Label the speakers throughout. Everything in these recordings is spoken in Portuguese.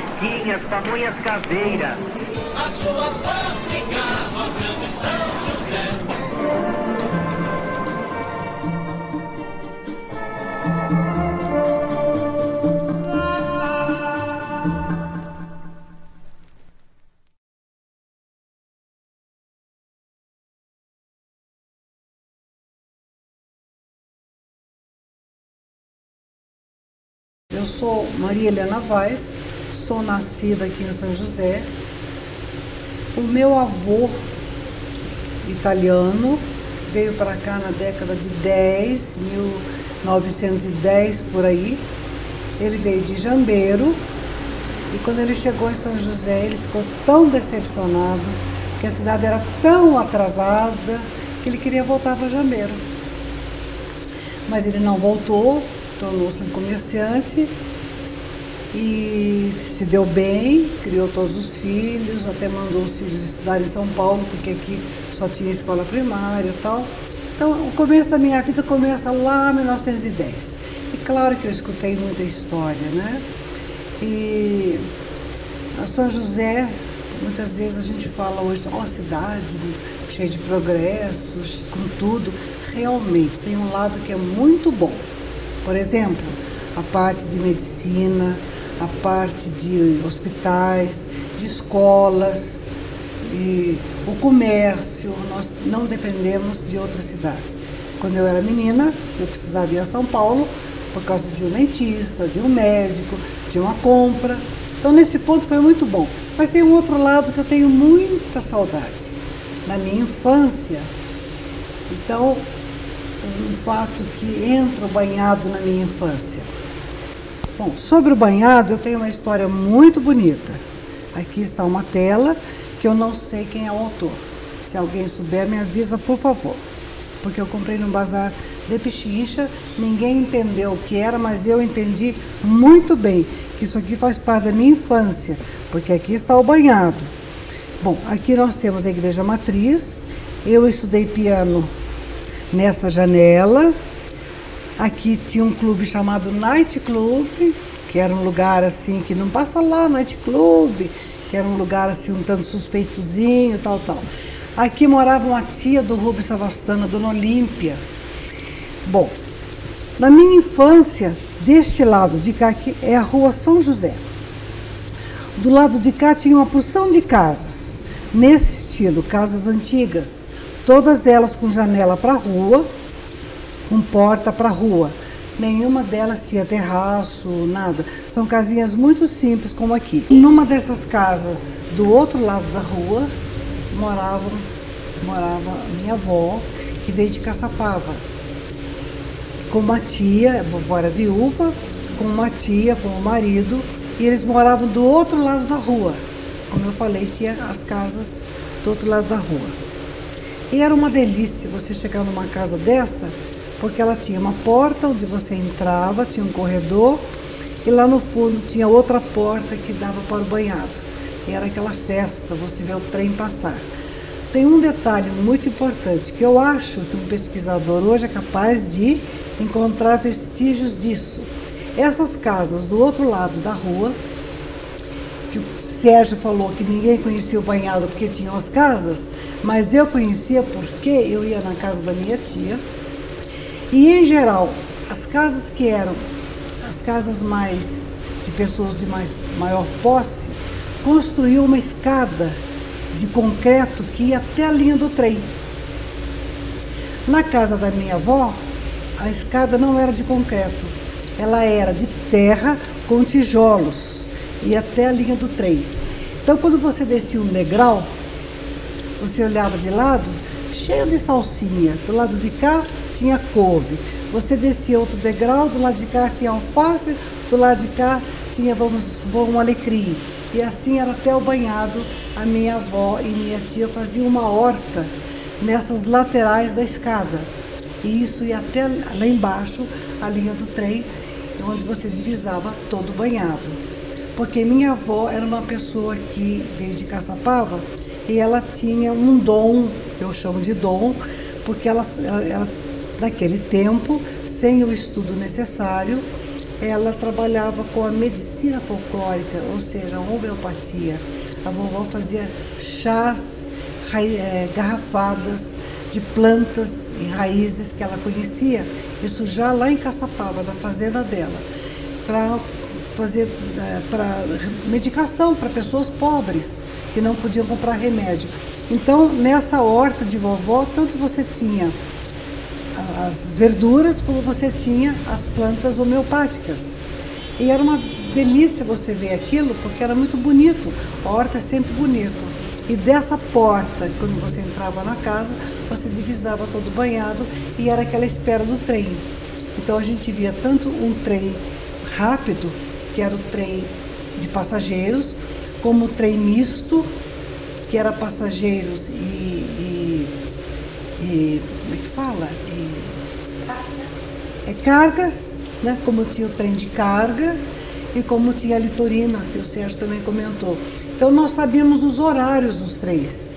Speaker 1: rosquinhas, pamonhas caseiras.
Speaker 2: A sua voz cigarro, grande São José.
Speaker 3: Eu sou Maria Helena Vaz, sou nascida aqui em São José. O meu avô italiano veio para cá na década de 1910 por aí. Ele veio de Jambeiro e quando ele chegou em São José ele ficou tão decepcionado que a cidade era tão atrasada que ele queria voltar para Jambeiro. Mas ele não voltou, tornou-se um comerciante e se deu bem, criou todos os filhos, até mandou os filhos estudar em São Paulo, porque aqui só tinha escola primária e tal. Então, o começo da minha vida começa lá em 1910. E claro que eu escutei muita história, né? E a São José, muitas vezes a gente fala hoje, ó, cidade cheia de progressos, com tudo. Realmente, tem um lado que é muito bom. Por exemplo, a parte de medicina, a parte de hospitais, de escolas, e o comércio, nós não dependemos de outras cidades. Quando eu era menina, eu precisava ir a São Paulo por causa de um dentista, de um médico, de uma compra. Então, nesse ponto foi muito bom. Mas tem um outro lado que eu tenho muita saudade. Na minha infância, então, um fato que entra o banhado na minha infância. Bom, sobre o banhado eu tenho uma história muito bonita. Aqui está uma tela que eu não sei quem é o autor. Se alguém souber, me avisa, por favor. Porque eu comprei no bazar de Pichincha, ninguém entendeu o que era, mas eu entendi muito bem que isso aqui faz parte da minha infância, porque aqui está o banhado. Bom, aqui nós temos a igreja matriz. Eu estudei piano nessa janela. Aqui tinha um clube chamado Night Club, que era um lugar assim, que não passa lá, Night Club, que era um lugar assim, um tanto suspeitozinho, tal. Aqui morava uma tia do Rubens Savastano, Dona Olímpia. Bom, na minha infância, deste lado de cá, aqui é a rua São José. Do lado de cá tinha uma porção de casas, nesse estilo, casas antigas, todas elas com janela para a rua, com porta para a rua. Nenhuma delas tinha terraço, nada. São casinhas muito simples, como aqui. Numa dessas casas, do outro lado da rua, morava minha avó, que veio de Caçapava. Com uma tia, a vovó era viúva, com uma tia, com o marido, e eles moravam do outro lado da rua. Como eu falei, tinha as casas do outro lado da rua. E era uma delícia você chegar numa casa dessa, porque ela tinha uma porta onde você entrava, tinha um corredor, e lá no fundo tinha outra porta que dava para o banhado. E era aquela festa, você vê o trem passar. Tem um detalhe muito importante, que eu acho que um pesquisador hoje é capaz de encontrar vestígios disso. Essas casas do outro lado da rua, que o Sérgio falou que ninguém conhecia o banhado porque tinham as casas, mas eu conhecia porque eu ia na casa da minha tia. E, em geral, as casas que eram as casas mais de pessoas de maior posse, construíam uma escada de concreto que ia até a linha do trem. Na casa da minha avó, a escada não era de concreto, ela era de terra com tijolos, ia até a linha do trem. Então, quando você descia um degrau, você olhava de lado, cheio de salsinha, do lado de cá tinha couve. Você descia outro degrau, do lado de cá tinha alface, do lado de cá tinha, vamos supor, um alecrim. E assim era até o banhado. A minha avó e minha tia faziam uma horta nessas laterais da escada. E isso ia até lá embaixo, a linha do trem, onde você divisava todo o banhado. Porque minha avó era uma pessoa que veio de Caçapava e ela tinha um dom, eu chamo de dom, porque ela naquele tempo, sem o estudo necessário, ela trabalhava com a medicina folclórica, ou seja, a homeopatia. A vovó fazia chás, garrafadas de plantas e raízes que ela conhecia, isso já lá em Caçapava, na fazenda dela, para fazer para medicação para pessoas pobres que não podiam comprar remédio. Então, nessa horta de vovó, tanto você tinha as verduras como você tinha as plantas homeopáticas. E era uma delícia você ver aquilo, porque era muito bonito. A horta é sempre bonito. E dessa porta, quando você entrava na casa, você divisava todo banhado e era aquela espera do trem. Então a gente via tanto um trem rápido, que era o trem de passageiros, como o trem misto, que era passageiros e como é que fala? Cargas, né? Como tinha o trem de carga e como tinha a litorina, que o Sérgio também comentou. Então nós sabíamos os horários dos trens.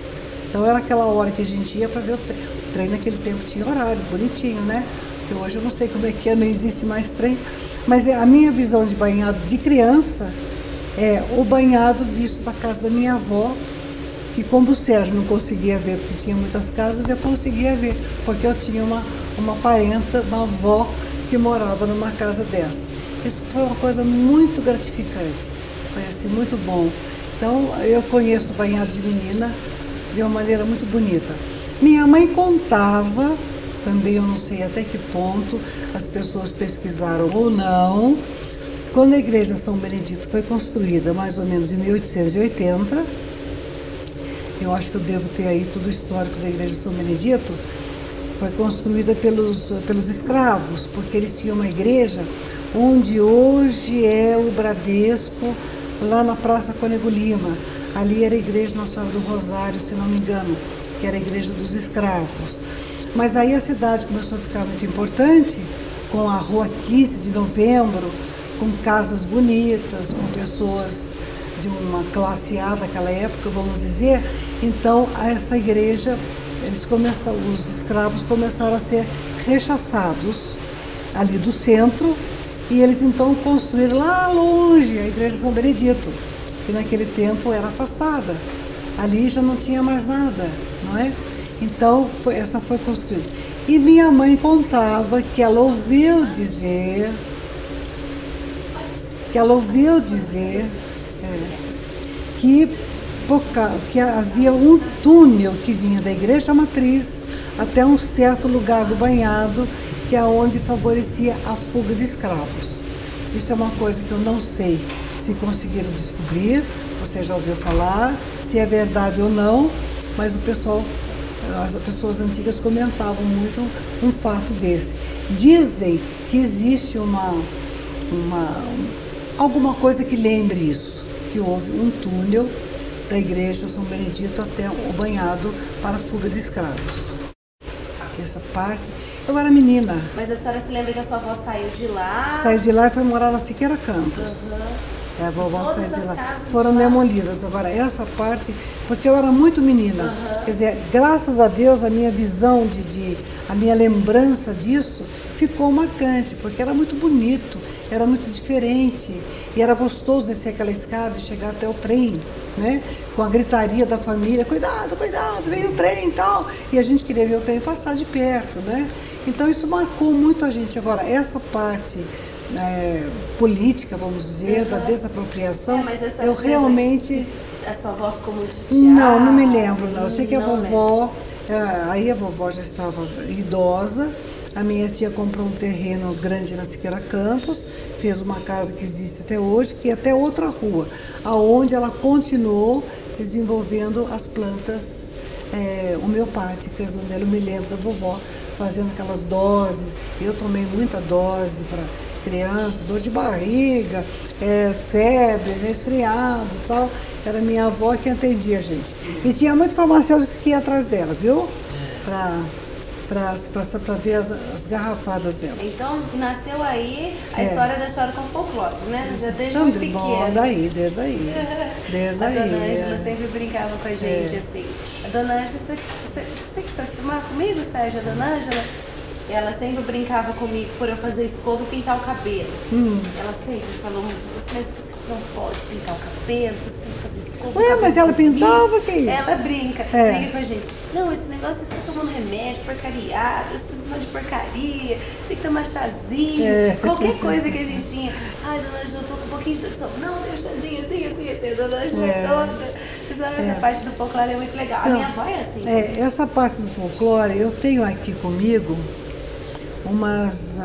Speaker 3: Então era aquela hora que a gente ia para ver o trem. O trem naquele tempo tinha horário, bonitinho, né? Porque hoje eu não sei como é que é, não existe mais trem. Mas a minha visão de banhado de criança é o banhado visto da casa da minha avó, que como o Sérgio não conseguia ver, porque tinha muitas casas, eu conseguia ver, porque eu tinha uma parenta, uma avó, que morava numa casa dessa. Isso foi uma coisa muito gratificante, foi assim, muito bom. Então, eu conheço o banhado de menina de uma maneira muito bonita. Minha mãe contava, também eu não sei até que ponto as pessoas pesquisaram ou não, quando a igreja São Benedito foi construída, mais ou menos em 1880, eu acho que eu devo ter aí todo o histórico da igreja São Benedito, foi construída pelos escravos, porque eles tinham uma igreja onde hoje é o Bradesco, lá na Praça Cônego Lima. Ali era a igreja Nossa Senhora do Rosário, se não me engano, que era a igreja dos escravos. Mas aí a cidade começou a ficar muito importante, com a Rua 15 de Novembro, com casas bonitas, com pessoas de uma classe A daquela época, vamos dizer. Então, essa igreja, os escravos começaram a ser rechaçados ali do centro, e eles então construíram lá longe a igreja São Benedito, que naquele tempo era afastada. Ali já não tinha mais nada, não é? Então, essa foi construída. E minha mãe contava que ela ouviu dizer que havia um túnel que vinha da igreja matriz até um certo lugar do banhado, que é onde favorecia a fuga de escravos. Isso é uma coisa que eu não sei se conseguiram descobrir, você já ouviu falar, se é verdade ou não, mas as pessoas antigas comentavam muito um fato desse. Dizem que existe alguma coisa que lembre isso, que houve um túnel da igreja São Benedito até o banhado para a fuga de escravos. Essa parte, eu era menina.
Speaker 4: Mas a senhora se lembra que a sua avó saiu de lá?
Speaker 3: Saiu de lá e foi morar na Siqueira Campos. A vovó saiu de lá. Foram demolidas. Agora, essa parte, porque eu era muito menina. Quer dizer, graças a Deus, a minha visão, a minha lembrança disso ficou marcante, porque era muito bonito, era muito diferente. E era gostoso descer aquela escada e chegar até o trem, né? Com a gritaria da família, cuidado, cuidado, vem o trem e tal. E a gente queria ver o trem passar de perto, né? Então isso marcou muito a gente. Agora, essa parte política, vamos dizer, da desapropriação, eu realmente...
Speaker 4: A sua avó ficou muito chateada?
Speaker 3: Não me lembro, não. Eu sei que a vovó, aí a vovó já estava idosa, a minha tia comprou um terreno grande na Siqueira Campos, fez uma casa que existe até hoje, que é até outra rua, aonde ela continuou desenvolvendo as plantas homeopáticas, onde eu me lembro da vovó fazendo aquelas doses. Eu tomei muita dose para criança, dor de barriga, febre, resfriado e tal. Era minha avó que atendia a gente. E tinha muito farmacêutico que ia atrás dela, viu? Para ver as garrafadas dela.
Speaker 4: Então, nasceu aí a história da senhora com folclore, né? Já desde muito pequena.
Speaker 3: Bom, desde aí. Desde
Speaker 4: a
Speaker 3: aí.
Speaker 4: dona Ângela sempre brincava com a gente, assim. A dona Ângela, você que foi filmar comigo, Sérgio, a dona Ângela? ela sempre brincava comigo por eu fazer escova e pintar o cabelo. Ela sempre falou muito, mas você não pode pintar o cabelo, você tem que fazer escova.
Speaker 3: Ué, mas ela pintava, que isso?
Speaker 4: Ela brinca com a gente. Não, esse negócio, você tá tomando remédio, porcariada, esses monte de porcaria, tem que tomar chazinho, qualquer coisa que a gente tinha. Ai, dona Ju, tô com um pouquinho de dor de estômago. Não, tem um chazinho assim, dona Ju é toda. Essa parte do folclore é muito legal. A minha avó é assim.
Speaker 3: Essa parte do folclore, eu tenho aqui comigo umas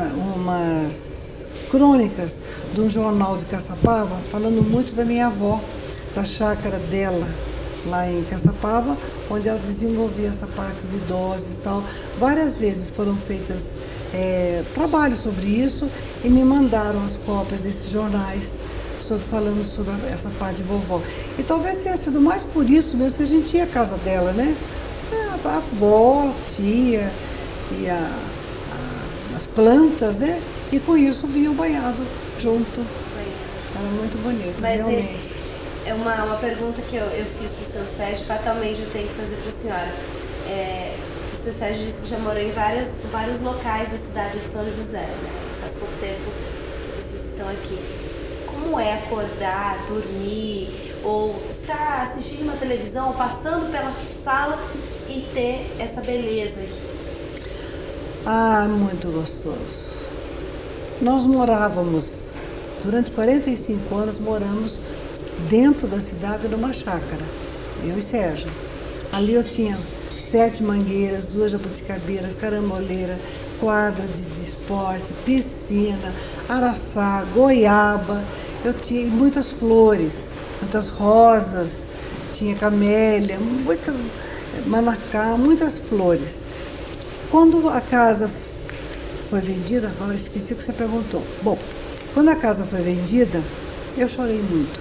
Speaker 3: crônicas de um jornal de Caçapava, falando muito da minha avó, da chácara dela, lá em Caçapava, onde ela desenvolvia essa parte de doses e tal. Várias vezes foram feitas trabalhos sobre isso e me mandaram as cópias desses jornais falando sobre essa parte de vovó. E talvez tenha sido mais por isso mesmo que a gente ia à casa dela, né? A avó, a tia e as plantas, né? E com isso vinha o banhado junto. Era muito bonito,
Speaker 4: mas
Speaker 3: realmente.
Speaker 4: É uma pergunta que eu fiz para o seu Sérgio, fatalmente eu tenho que fazer para a senhora. O seu Sérgio disse que já morou em vários locais da cidade de São José, né? Faz pouco tempo que vocês estão aqui. Como é acordar, dormir, ou estar assistindo uma televisão, ou passando pela sala e ter essa beleza aqui?
Speaker 3: Ah, muito gostoso. Nós morávamos, durante 45 anos, moramos dentro da cidade numa chácara, eu e Sérgio. Ali eu tinha 7 mangueiras, 2 jabuticabeiras, caramboleira, quadra de esporte, piscina, araçá, goiaba. Eu tinha muitas flores, muitas rosas, tinha camélia, muita manacá, muitas flores. Quando a casa foi vendida, agora esqueci o que você perguntou. Bom, quando a casa foi vendida, eu chorei muito.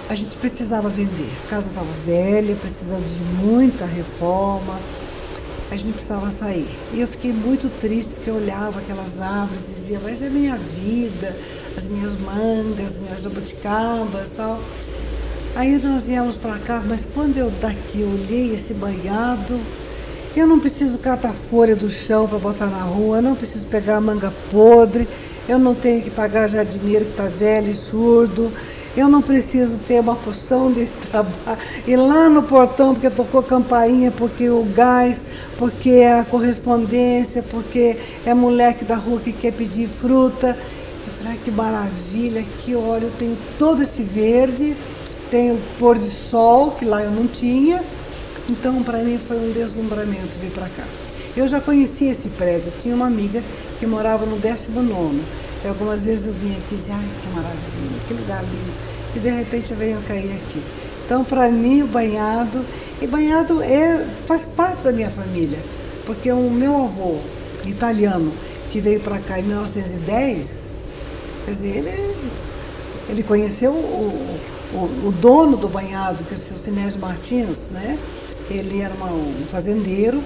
Speaker 3: A gente precisava vender. A casa estava velha, precisando de muita reforma. A gente precisava sair. E eu fiquei muito triste porque eu olhava aquelas árvores e dizia, mas é minha vida, as minhas mangas, as minhas jabuticabas e tal. Aí nós viemos para cá, mas quando eu daqui olhei esse banhado, eu não preciso catar folha do chão para botar na rua, eu não preciso pegar manga podre, eu não tenho que pagar jardineiro que está velho e surdo, eu não preciso ter uma porção de trabalho, ir lá no portão porque tocou campainha, porque o gás, porque é a correspondência, porque é moleque da rua que quer pedir fruta. Eu falei, ai, que maravilha, aqui, olha, eu tenho todo esse verde, tenho pôr de sol, que lá eu não tinha, então para mim foi um deslumbramento vir para cá. Eu já conhecia esse prédio, eu tinha uma amiga que morava no 19º, e algumas vezes eu vinha aqui e dizia, ai, que maravilha, que lugar lindo, e de repente eu venho cair aqui. Então para mim o banhado faz parte da minha família, porque o meu avô italiano, que veio para cá em 1910, quer dizer, ele conheceu o dono do banhado, que é o seu Sinésio Martins, né? Ele era um fazendeiro,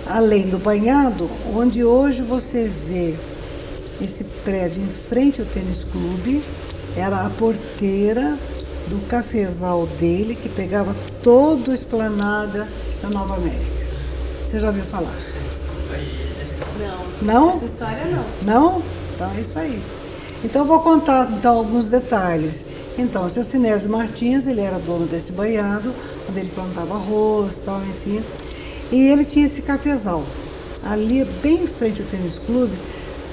Speaker 3: além do banhado, onde hoje você vê esse prédio em frente ao tênis clube, era a porteira do cafezal dele, que pegava toda a esplanada da Nova América. Você já ouviu falar?
Speaker 4: Não.
Speaker 3: Não?
Speaker 4: Essa história não.
Speaker 3: Não? Então é isso aí. Então eu vou contar então, alguns detalhes. Então, o seu Sinésio Martins, ele era dono desse banhado, onde ele plantava arroz e tal, enfim. E ele tinha esse cafezal. Ali, bem em frente ao tênis clube,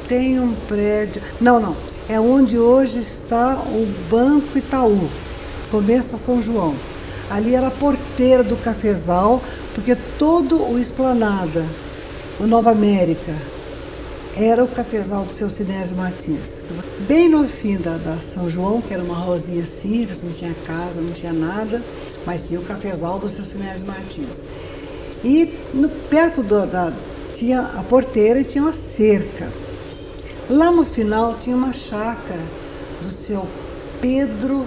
Speaker 3: tem um prédio... Não. É onde hoje está o Banco Itaú, começa São João. Ali era a porteira do cafezal, porque todo o esplanada, o Nova América, era o cafezal do seu Sinésio Martins. Bem no fim da São João, que era uma rosinha simples, não tinha casa, não tinha nada, mas tinha o cafezal do seu Sinésio Martins. E perto tinha a porteira e tinha uma cerca. Lá no final tinha uma chácara do seu Pedro,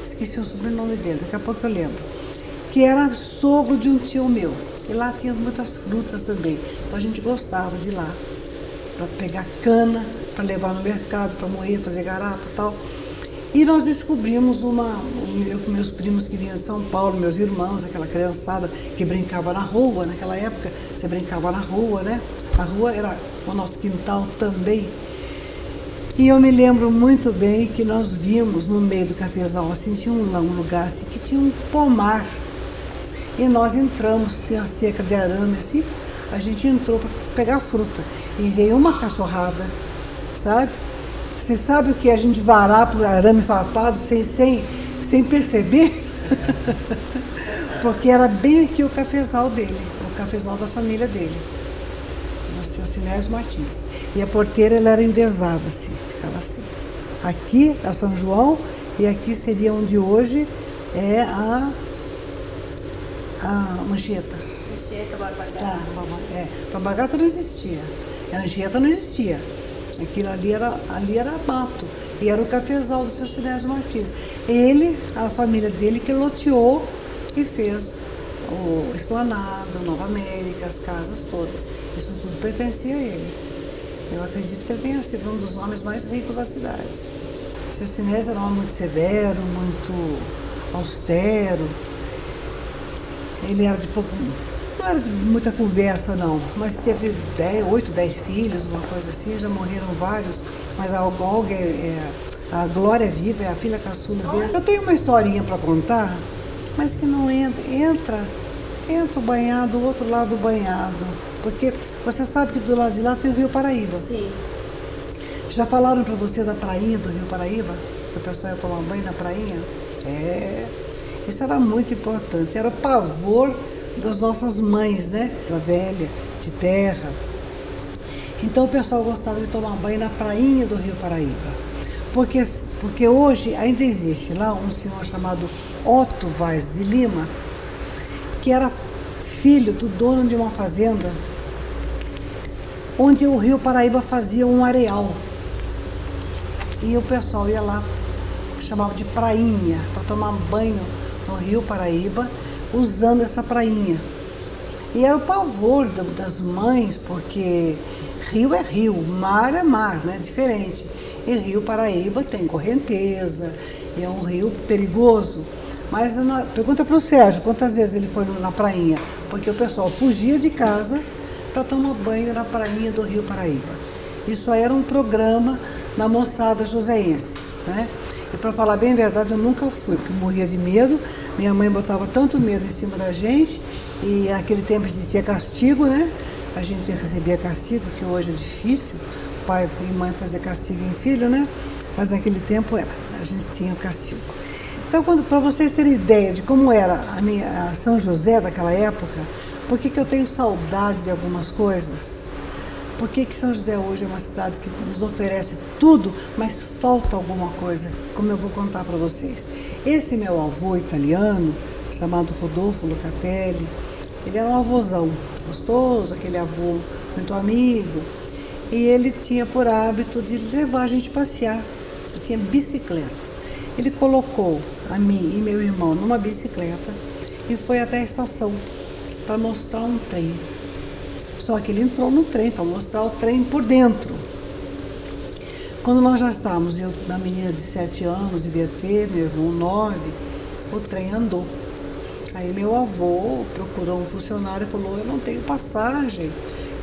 Speaker 3: esqueci o sobrenome dele, daqui a pouco eu lembro, que era sogro de um tio meu. E lá tinha muitas frutas também. Então a gente gostava de ir lá para pegar cana, para levar no mercado, para moer, fazer garapa e tal. E nós descobrimos eu com meus primos que vinham de São Paulo, meus irmãos, aquela criançada que brincava na rua, naquela época você brincava na rua, né? A rua era o nosso quintal também. E eu me lembro muito bem que nós vimos no meio do cafezal, assim, tinha um lugar assim, que tinha um pomar. E nós entramos, tinha cerca de arame assim, a gente entrou para pegar fruta. E veio uma cachorrada, sabe? Você sabe o que é a gente varar para o arame farpado sem perceber? Porque era bem aqui o cafezal dele, o cafezal da família dele, do seu Sinésio Martins. E a porteira ela era envesada, assim, ficava assim. Aqui é São João e aqui seria onde hoje é a Anchieta.
Speaker 4: Anchieta, Barbagata.
Speaker 3: Tá, Barbagata não existia, a Anchieta não existia. Aquilo ali era mato, e era o cafezal do seu Sinésio Martins. Ele, a família dele, que loteou e fez o Esplanada, Nova América, as casas todas. Isso tudo pertencia a ele. Eu acredito que ele tenha sido um dos homens mais ricos da cidade. O seu Sinésio era um homem muito severo, muito austero. Ele era de pouco... Não era de muita conversa, não, mas teve 8, 10 filhos, uma coisa assim, já morreram vários, mas a Olga, a Glória é viva, é a filha caçula dele. Eu tenho uma historinha para contar, mas que não entra o banhado, o outro lado do banhado, porque você sabe que do lado de lá tem o Rio Paraíba.
Speaker 4: Sim.
Speaker 3: Já falaram para você da prainha do Rio Paraíba? Que o pessoal ia tomar banho na prainha? Isso era muito importante, era o pavor das nossas mães, né? Da velha, de terra. Então o pessoal gostava de tomar banho na prainha do Rio Paraíba. Porque hoje ainda existe lá um senhor chamado Otto Vaz de Lima, que era filho do dono de uma fazenda, onde o Rio Paraíba fazia um areal. E o pessoal ia lá, chamava de prainha, para tomar banho no Rio Paraíba, usando essa prainha. E era o pavor das mães, porque rio é rio, mar é mar, né? Diferente. E Rio Paraíba tem correnteza, é um rio perigoso. Mas pergunta para o Sérgio quantas vezes ele foi na prainha, porque o pessoal fugia de casa para tomar banho na prainha do Rio Paraíba. Isso aí era um programa na moçada joseense, né? E para falar bem a verdade, eu nunca fui, porque morria de medo. Minha mãe botava tanto medo em cima da gente, e naquele tempo existia castigo, né? A gente recebia castigo, que hoje é difícil, pai e mãe fazer castigo em filho, né? Mas naquele tempo a gente tinha castigo. Então, para vocês terem ideia de como era a São José daquela época, por que eu tenho saudade de algumas coisas? Por que São José hoje é uma cidade que nos oferece tudo, mas falta alguma coisa, como eu vou contar para vocês. Esse meu avô italiano, chamado Rodolfo Locatelli, ele era um avôzão gostoso, aquele avô muito amigo, e ele tinha por hábito de levar a gente passear. Ele tinha bicicleta. Ele colocou a mim e meu irmão numa bicicleta e foi até a estação para mostrar um trem. Só que ele entrou no trem para mostrar o trem por dentro. Quando nós já estávamos, eu na menina de 7 anos, devia ter, meu irmão 9, o trem andou. Aí meu avô procurou um funcionário e falou, eu não tenho passagem,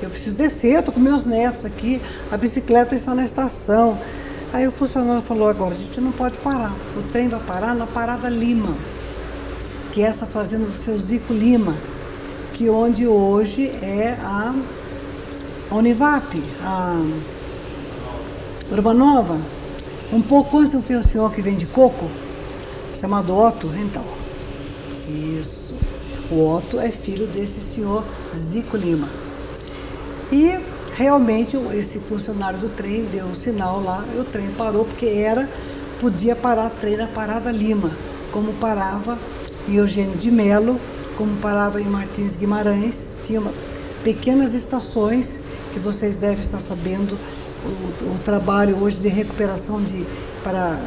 Speaker 3: eu preciso descer, eu estou com meus netos aqui, a bicicleta está na estação. Aí o funcionário falou, agora a gente não pode parar, o trem vai parar na Parada Lima, que é essa fazenda do seu Zico Lima, que onde hoje é a Univap, a Urbanova. Um pouco antes não tem um senhor que vende coco, chamado Otto, então. Isso. O Otto é filho desse senhor Zico Lima. E realmente esse funcionário do trem deu um sinal lá e o trem parou, porque podia parar trem na Parada Lima, como parava em Eugênio de Melo, como parava em Martins Guimarães. Tinha pequenas estações que vocês devem estar sabendo o trabalho hoje de recuperação para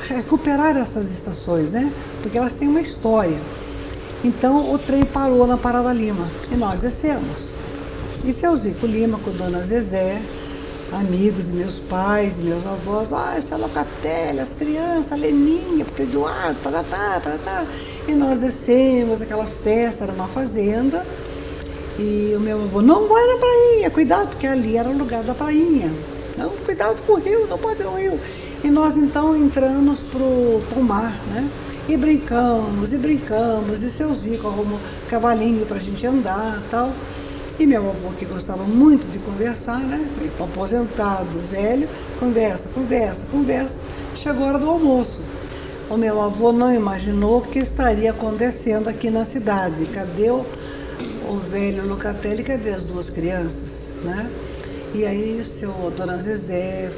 Speaker 3: recuperar essas estações, né? Porque elas têm uma história. Então o trem parou na Parada Lima e nós descemos. E seu Zico Lima com Dona Zezé amigos, meus pais, meus avós, essa é a Locatelli, as crianças, a Leninha, porque o Eduardo, paratá. E nós descemos, aquela festa, era uma fazenda, e o meu avô, não vai na prainha, cuidado, porque ali era o lugar da prainha. Não, cuidado com o rio, não pode ir no rio. E nós então entramos pro mar, né? E brincamos, e seu Zico arrumou cavalinho pra gente andar e tal. E meu avô, que gostava muito de conversar, né? Aposentado, velho, conversa. Chegou a hora do almoço. O meu avô não imaginou o que estaria acontecendo aqui na cidade. Cadê o velho Locatelli, cadê as duas crianças, né? E aí a dona Zezé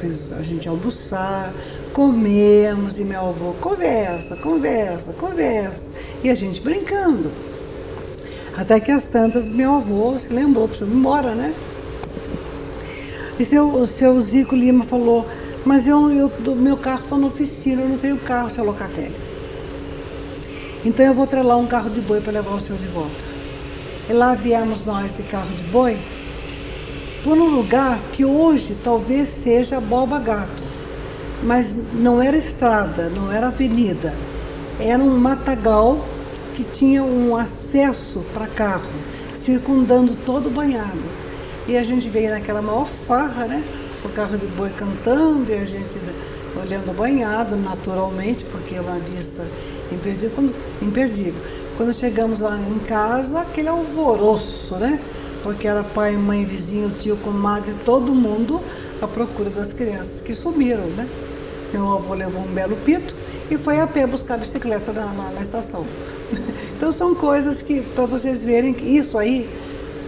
Speaker 3: fez a gente almoçar, comemos, e meu avô conversa. E a gente brincando. Até que as tantas, meu avô se lembrou, precisou ir embora, né? E o seu Zico Lima falou, mas o meu carro está na oficina, eu não tenho carro, seu Locatelli. Então eu vou trelar um carro de boi para levar o senhor de volta. E lá viemos nós de carro de boi, por um lugar que hoje talvez seja Borba Gato, mas não era estrada, não era avenida, era um matagal que tinha um acesso para carro, circundando todo banhado. E a gente veio naquela maior farra, né? O carro de boi cantando e a gente olhando o banhado, naturalmente, porque é uma vista imperdível. Quando chegamos lá em casa, aquele alvoroço, né? Porque era pai, mãe, vizinho, tio, comadre, todo mundo à procura das crianças que sumiram, né? Meu avô levou um belo pito e foi a pé buscar a bicicleta na estação. Então são coisas que, para vocês verem, que isso aí,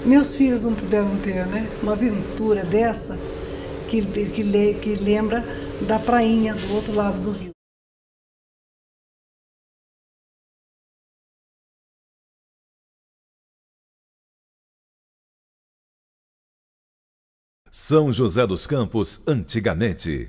Speaker 3: meus filhos não puderam ter, né? Uma aventura dessa que lembra da prainha do outro lado do rio.
Speaker 5: São José dos Campos, antigamente.